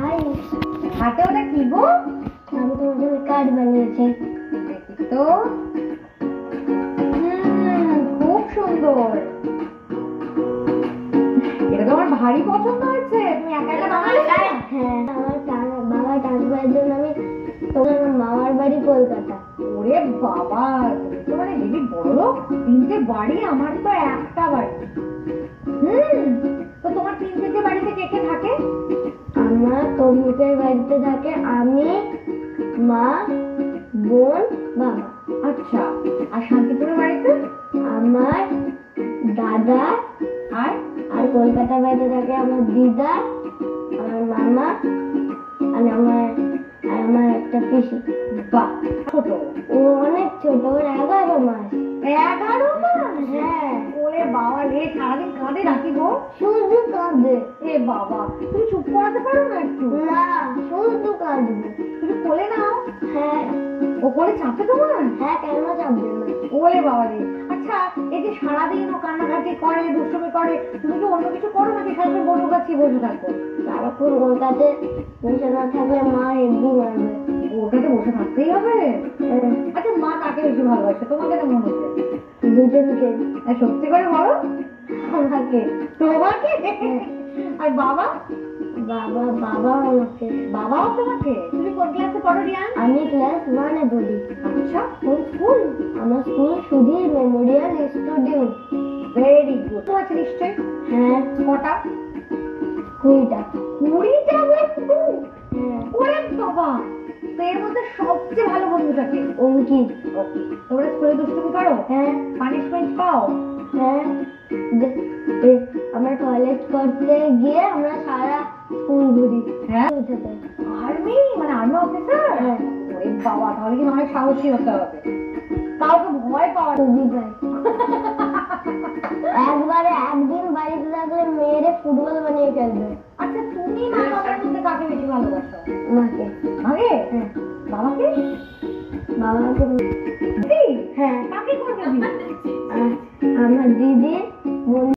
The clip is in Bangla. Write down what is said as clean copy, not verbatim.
হাই। হাতে ওটা কি গো? আমি তোমার জন্য কার্ড বানিয়েছি। দেখি তো। খুব সুন্দর। এটা তো আমার ভারী পছন্দ হয়েছে। তুমি একা একা বানালে? হ্যাঁ, আমার বাবা ট্রান্সফারের জন্য আমি তোমার মামার বাড়ি কলকাতা। ওরে বাবা, তুমি তো মানে হেবি বড় লোক। 3টে বাড়ি, আমার তো একটা বাড়ি। তো তোমার 3টে বাড়িতে কে কে থাকে? আমার তমলুকের বাড়িতে থাকে আমি, মা, বোন, বাবা। আচ্ছা, আর শান্তিপুরের বাড়িতে? আমার দাদা আর আর কলকাতার বাড়িতে থাকে আমার দিদা, আমার মামা আর আমার একটা পিসি। বাহ, ছোট। ও অনেক ছোট, ওর 11 মাস। 11 মাস? হ্যাঁ। ওরে বাবা রে, সারাদিন কাঁদে নাকি গো? শুধু কাঁদে। এ বাবা, তুমি চুপ করাতে পারো না একটু? না, শুধু কাঁদবে। তুমি কোলে নাও। হ্যাঁ। ও কোলে চাপে তোমার? হ্যাঁ, কেন চাপবে না? ওরে বাবা রে। আচ্ছা, এই যে সারাদিন ও কান্নাকাটি করে, দুষ্টুমি করে, তুমি কি অন্য কিছু করো নাকি সারাদিন বড় কাছে বসে থাকো? সারাক্ষণ ওর কাছে বসে না থাকলে মা হেব্বি মারবে। ওর কাছে বসে থাকতেই হবে? আচ্ছা, মা কাকে বেশি ভালোবাসে? তোমাকে না মনে হচ্ছে? দুজনকে। সত্যি করে বলো। আমাকে? তোমাকে? আর বাবা? বাবা আমাকে। বাবাও তোমাকে? তুমি কোন ক্লাসে পড়ো রিয়ান? আমি ক্লাস 1-এ পড়ি। আচ্ছা, কোন স্কুল? আমার school Sudhir Memorial studio. Very good. তো আছে নিশ্চয়? হ্যাঁ। কটা? 20টা। 20টা বন্ধু? হ্যাঁ। ওরে বাবা, তো এর মধ্যে সবচেয়ে ভালো বন্ধুটাকে? অঙ্কিত। ওকে। তোমরা স্কুলে দুষ্টুমি করো? হ্যাঁ। পানিশমেন্ট পাও? হ্যাঁ। আমরা টয়লেট করতে গিয়ে আমরা সারা স্কুল ঘুরি। হ্যাঁ। উঠেতে। আর্মি? মানে আর্মি অফিসার? হ্যাঁ। ওরে বাবা, তাহলে কিন্তু অনেক সাহসী হতে হবে। কাউকে ভয় পাওয়া খুবই ভয়। একদিন বাড়িতে থাকলে মেয়েরে ফুটবল বানিয়ে ফেলবে। আচ্ছা, তুমি মা বাবার মধ্যে কাকে বেশি ভালোবাসো? মাকে। আগে? হ্যাঁ। বাবাকে? বাবাকে। দিদি? হ্যাঁ। কাকে করবে দিদি? আমার দিদি, বোন।